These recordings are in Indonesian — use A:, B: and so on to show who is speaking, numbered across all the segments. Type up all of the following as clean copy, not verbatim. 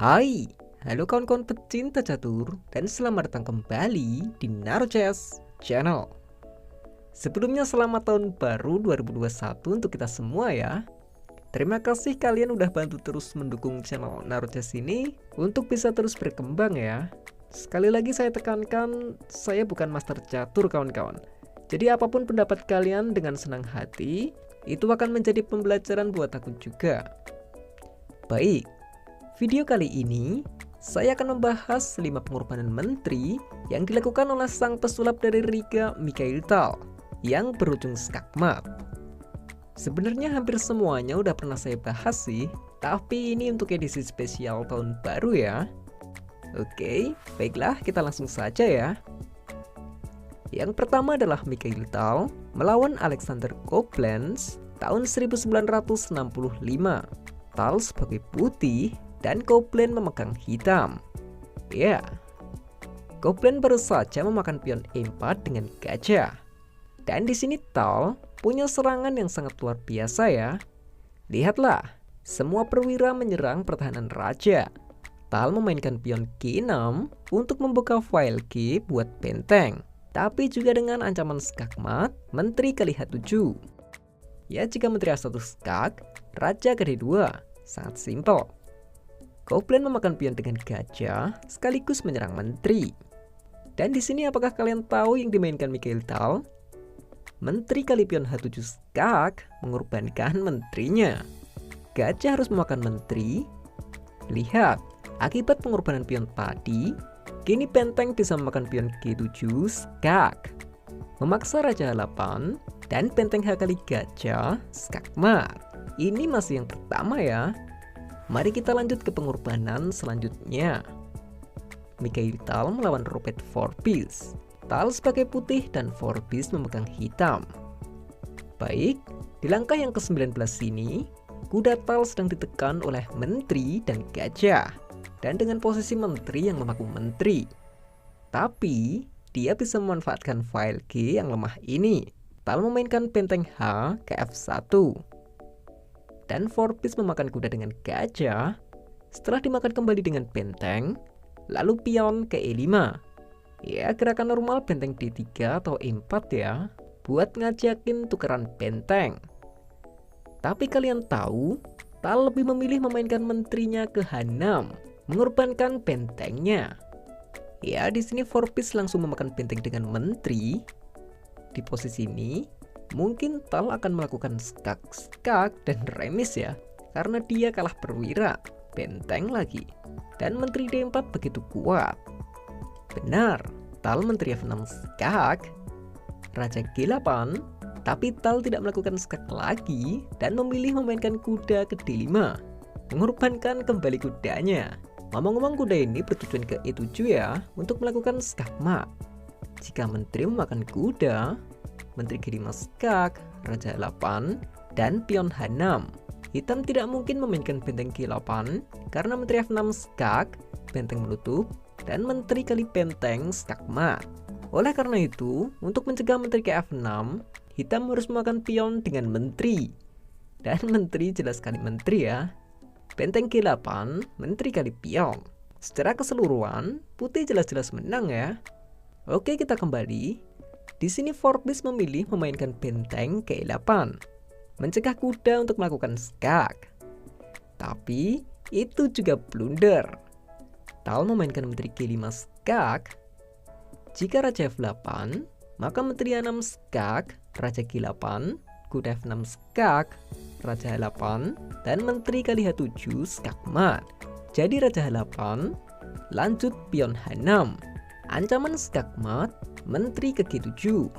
A: Hai, halo kawan-kawan pecinta catur dan selamat datang kembali di NaruChess Channel. Sebelumnya selamat tahun baru 2021 untuk kita semua ya. Terima kasih kalian udah bantu terus mendukung channel NaruChess ini untuk bisa terus berkembang ya. Sekali lagi saya tekankan, saya bukan master catur kawan-kawan. Jadi apapun pendapat kalian dengan senang hati, itu akan menjadi pembelajaran buat aku juga. Baik, video kali ini saya akan membahas 5 pengorbanan menteri yang dilakukan oleh sang pesulap dari Riga, Mikhail Tal, yang berujung skakmat. Sebenarnya hampir semuanya udah pernah saya bahas sih, tapi ini untuk edisi spesial tahun baru ya. Oke, baiklah kita langsung saja ya. Yang pertama adalah Mikhail Tal melawan Alexander Koblenz tahun 1965. Tal sebagai putih dan Koblenz memegang hitam. Ya, Koblenz baru saja memakan pion E4 dengan gajah. Dan di sini Tal punya serangan yang sangat luar biasa ya. Lihatlah, semua perwira menyerang pertahanan raja. Tal memainkan pion G6 untuk membuka file G buat benteng, tapi juga dengan ancaman skakmat menteri kali H7. Ya, jika menteri A1 skak, raja ke D2. Sangat simpel. Koblenz memakan pion dengan gajah sekaligus menyerang menteri. Dan di sini apakah kalian tahu yang dimainkan Mikhail Tal? Menteri kali pion H7 skak mengorbankan menterinya. Gajah harus memakan menteri. Lihat, akibat pengorbanan pion tadi, kini benteng bisa memakan pion G7 skak, memaksa raja H8 dan benteng H kali gajah skakmat. Ini masih yang pertama ya. Mari kita lanjut ke pengorbanan selanjutnya. Mikhail Tal melawan Robert Vorbis. Tal sebagai putih dan Vorbis memegang hitam. Baik, di langkah yang ke-19 ini, kuda Tal sedang ditekan oleh menteri dan gajah, dan dengan posisi menteri yang memaku menteri. Tapi, dia bisa memanfaatkan file G yang lemah ini. Tal memainkan benteng H ke F1. Dan Vorbis memakan kuda dengan gajah. Setelah dimakan kembali dengan benteng, lalu pion ke E5. Ya, gerakan normal benteng D3 atau E4 ya, buat ngajakin tukeran benteng. Tapi kalian tahu, Tal lebih memilih memainkan menterinya ke H6, mengorbankan bentengnya. Ya, di sini Vorbis langsung memakan benteng dengan menteri. Di posisi ini, mungkin Tal akan melakukan skak dan remis ya, karena dia kalah perwira, benteng lagi, dan menteri D4 begitu kuat. Benar, Tal menteri F6 skak, raja G8, tapi Tal tidak melakukan skak lagi dan memilih memainkan kuda ke D5, mengorbankan kembali kudanya. Ngomong-ngomong, kuda ini bertujuan ke E7 ya, untuk melakukan skakmat. Jika menteri memakan kuda, menteri G5 skak, raja H8, dan pion H6. Hitam tidak mungkin memainkan benteng G8 karena menteri F6 skak, benteng menutup, dan menteri kali benteng skakmat. Oleh karena itu, untuk mencegah menteri ke F6, hitam harus memakan pion dengan menteri. Dan menteri jelas kali menteri ya. Benteng G8, menteri kali pion. Secara keseluruhan, putih jelas-jelas menang ya. Oke, kita kembali. Di sini Vorbis memilih memainkan benteng ke E8, mencegah kuda untuk melakukan skak. Tapi itu juga blunder. Tal memainkan menteri G5 skak. Jika raja F8, maka menteri A6 skak, raja G8, kuda F6 skak, raja H8, dan menteri kali H7 skakmat. Jadi raja H8, lanjut pion H6. Ancaman skakmat, menteri ke G7.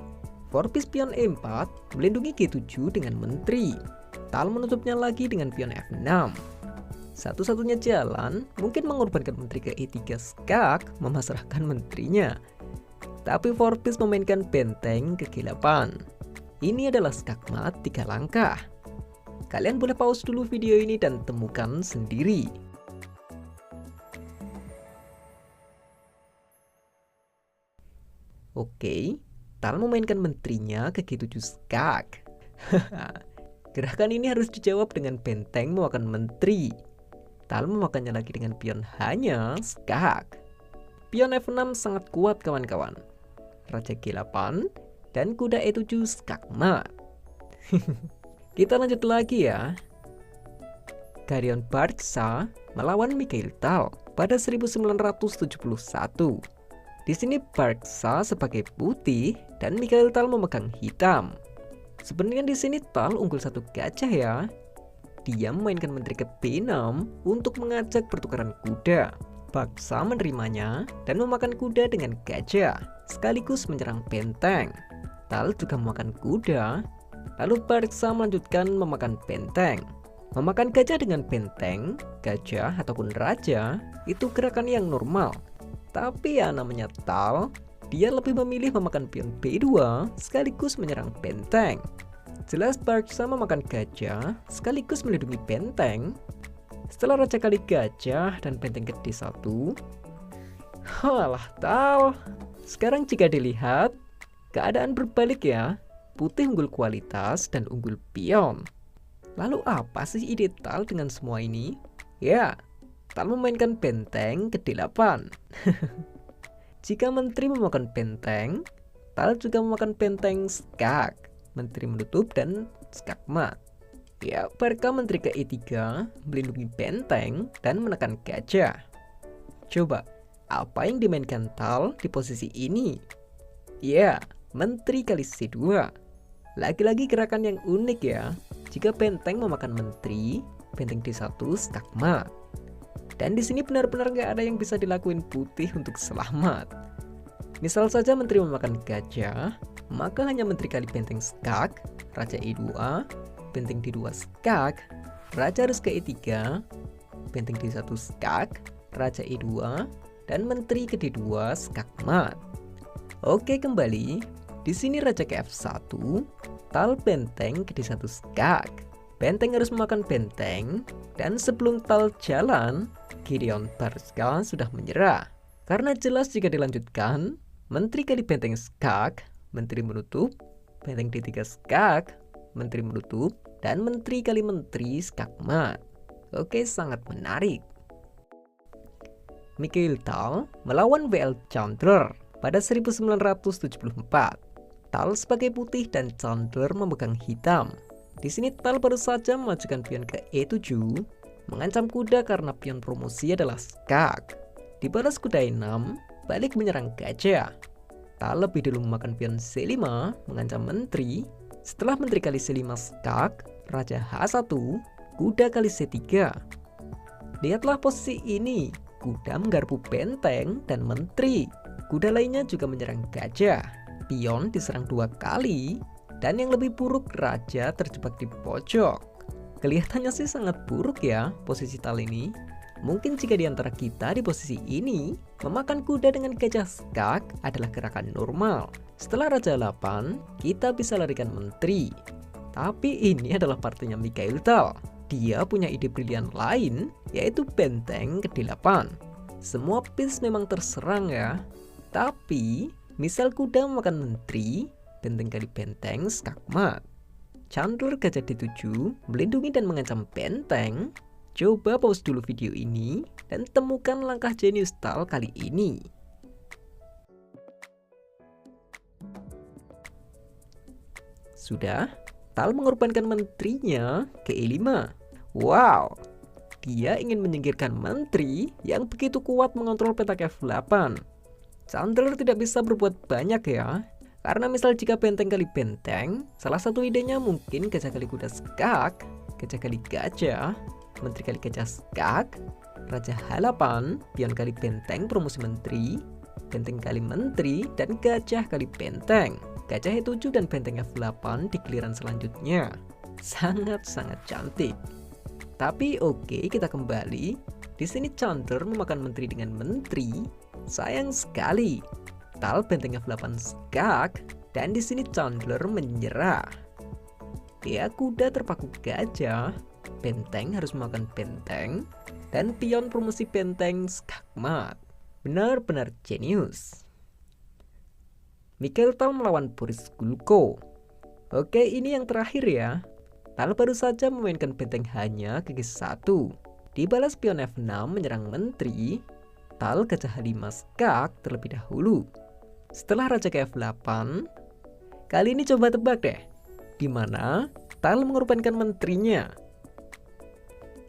A: Vorbis pion E4 melindungi G7 dengan menteri. Tal menutupnya lagi dengan pion F6. Satu-satunya jalan mungkin mengorbankan menteri ke E3 skak, memasrahkan menterinya. Tapi Vorbis memainkan benteng ke G8. Ini adalah skakmat 3 langkah. Kalian boleh pause dulu video ini dan temukan sendiri. Oke, Tal memainkan menterinya ke G7 skak. Gerakan ini harus dijawab dengan benteng memakan menteri. Tal memakannya lagi dengan pion hanya skak. Pion F6 sangat kuat kawan-kawan. Raja G8 dan kuda E7 skak mat. Kita lanjut lagi ya. Garion Barca melawan Mikhail Tal pada 1971. Di sini Barca sebagai putih dan Mikhail Tal memegang hitam. Sebenarnya di sini Tal unggul satu gajah ya. Dia memainkan menteri ke B6 untuk mengajak pertukaran kuda. Barca menerimanya dan memakan kuda dengan gajah, sekaligus menyerang benteng. Tal juga memakan kuda, lalu Barca melanjutkan memakan benteng. Memakan gajah dengan benteng, gajah ataupun raja itu gerakan yang normal. Tapi ya namanya Tal, dia lebih memilih memakan pion B2 sekaligus menyerang benteng. Jelas Barca memakan gajah sekaligus melindungi benteng. Setelah raja kali gajah dan benteng ke D1, halah Tal. Sekarang jika dilihat, keadaan berbalik ya. Putih unggul kualitas dan unggul pion. Lalu apa sih ide Tal dengan semua ini? Ya, Tal memainkan benteng ke D8. Jika menteri memakan benteng, Tal juga memakan benteng skak, menteri menutup dan skak mat. Ya, Barca menteri ke E3 melindungi benteng dan menekan gajah. Coba, apa yang dimainkan Tal di posisi ini? Ya, menteri kali C2. Lagi-lagi gerakan yang unik ya. Jika benteng memakan menteri, benteng D1 skak mat. Dan di sini benar-benar nggak ada yang bisa dilakuin putih untuk selamat. Misal saja menteri memakan gajah, maka hanya menteri kali benteng skak, raja E2, benteng D2 skak, raja harus ke E3, benteng D1 skak, raja E2, dan menteri ke D2 skak mat. Oke, kembali. Di sini raja ke F1, Tal benteng ke D1 skak. Benteng harus memakan benteng, dan sebelum Tal jalan, Gideon Barca sudah menyerah. Karena jelas jika dilanjutkan, menteri kali benteng skak, menteri menutup, benteng D3 skak, menteri menutup, dan menteri kali menteri skak mat. Oke, sangat menarik. Mikhail Tal melawan W.L. Chandler pada 1974. Tal sebagai putih dan Chandler memegang hitam. Di sini Tal baru saja memajukan pion ke E7, mengancam kuda karena pion promosi adalah skak. Dibalas kuda E6, balik menyerang gajah. Tal lebih dulu memakan pion C5, mengancam menteri. Setelah menteri kali C5 skak, raja H1, kuda kali C3. Lihatlah posisi ini, kuda menggarpu benteng dan menteri. Kuda lainnya juga menyerang gajah. Pion diserang 2 kali, dan yang lebih buruk raja terjebak di pojok. Kelihatannya sih sangat buruk ya posisi Tal ini. Mungkin jika di antara kita di posisi ini, memakan kuda dengan gajah skak adalah gerakan normal. Setelah raja 8, kita bisa larikan menteri. Tapi ini adalah partainya Mikhail Tal. Dia punya ide brilian lain, yaitu benteng ke D8. Semua piece memang terserang ya. Tapi misal kuda memakan menteri, benteng kali benteng skak mat. Chandler gajah D7 melindungi dan mengancam benteng. Coba pause dulu video ini dan temukan langkah jenius Tal kali ini. Sudah, Tal mengorbankan menterinya ke E5. Wow, dia ingin menyingkirkan menteri yang begitu kuat mengontrol petak F8. Chandler tidak bisa berbuat banyak ya. Karena misal jika benteng kali benteng, salah satu idenya mungkin gajah kali kuda skak, gajah kali gajah, menteri kali gajah skak, raja H8, pion kali benteng promosi menteri, benteng kali menteri, dan gajah kali benteng. Gajah E7 dan benteng F8 di giliran selanjutnya. Sangat-sangat cantik. Tapi oke, kita kembali. Di sini Chandler memakan menteri dengan menteri. Sayang sekali. Tal benteng F8 skak, dan di sini Chandler menyerah. Ya, kuda terpaku gajah, benteng harus memakan benteng, dan pion promosi benteng skak mat. Benar-benar jenius. Mikhail Tal melawan Boris Gulko. Oke, ini yang terakhir ya. Tal baru saja memainkan benteng hanya ke G1. Dibalas pion F6 menyerang menteri, Tal gajah H5 skak terlebih dahulu. Setelah raja ke F8, kali ini coba tebak deh, di mana Tal mengorbankan menterinya.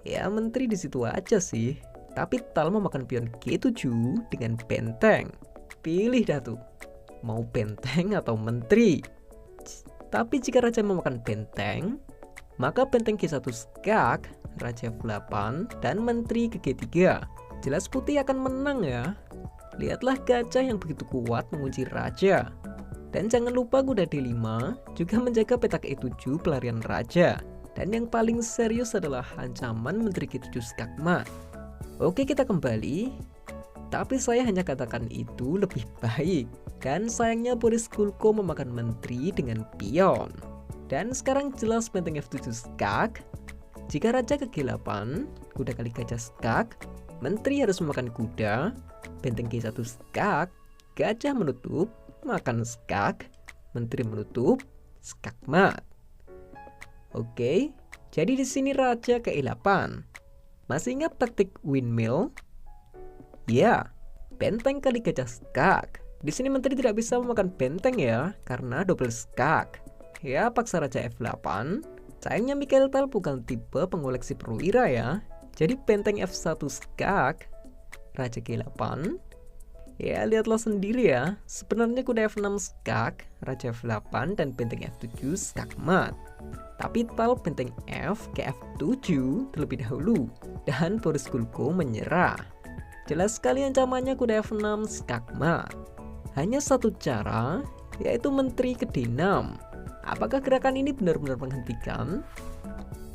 A: Ya, menteri di situ aja sih. Tapi Tal memakan pion G7 dengan benteng. Pilih dah tuh, mau benteng atau menteri. Tapi jika raja memakan benteng, maka benteng G1 skak, raja F8, dan menteri ke G3. Jelas putih akan menang ya. Lihatlah gajah yang begitu kuat mengunci raja. Dan jangan lupa kuda D5 juga menjaga petak E7 pelarian raja. Dan yang paling serius adalah ancaman menteri G7 skakmat. Oke, kita kembali. Tapi saya hanya katakan itu lebih baik. Dan sayangnya Boris Kulko memakan menteri dengan pion. Dan sekarang jelas benteng F7 skak. Jika raja ke G8, kuda kali gajah skak, menteri harus memakan kuda, benteng G1 skak, gajah menutup, makan skak, menteri menutup, skakmat. Oke, jadi di sini raja ke E8. Masih ingat taktik windmill? Ya, benteng kali gajah skak. Di sini menteri tidak bisa memakan benteng ya, karena double skak. Ya, paksa raja F8. Sayangnya Mikhail Tal bukan tipe pengoleksi perwira ya. Jadi benteng F1 skak, raja G8. Ya, lihatlah sendiri ya. Sebenarnya kuda F6 skak, raja F8, dan benteng F7 skakmat. Tapi Tal benteng F ke F7 terlebih dahulu. Dan Boris Kulko menyerah. Jelas sekali ancamannya kuda F6 skakmat. Hanya satu cara, yaitu menteri ke D6. Apakah gerakan ini benar-benar menghentikan?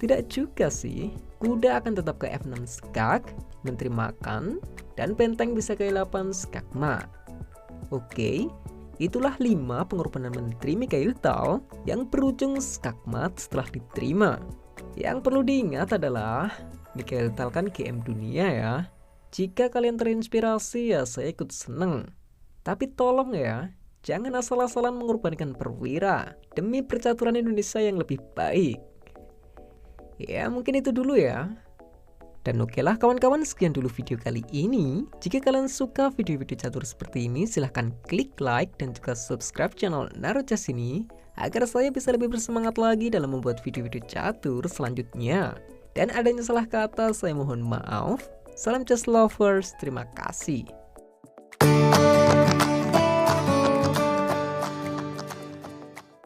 A: Tidak juga sih. Kuda akan tetap ke F6 skak, menteri makan, dan benteng bisa ke E8 skakmat. Oke, itulah 5 pengorbanan menteri Mikhail Tal yang berujung skakmat setelah diterima. Yang perlu diingat adalah Mikhail Tal kan GM dunia ya. Jika kalian terinspirasi ya saya ikut seneng. Tapi tolong ya, jangan asal-asalan mengorbankan perwira demi percaturan Indonesia yang lebih baik. Ya, mungkin itu dulu ya. Dan oke lah kawan-kawan, sekian dulu video kali ini. Jika kalian suka video-video catur seperti ini, silahkan klik like dan juga subscribe channel NaruChess ini agar saya bisa lebih bersemangat lagi dalam membuat video-video catur selanjutnya. Dan adanya salah kata, saya mohon maaf. Salam chess lovers, terima kasih.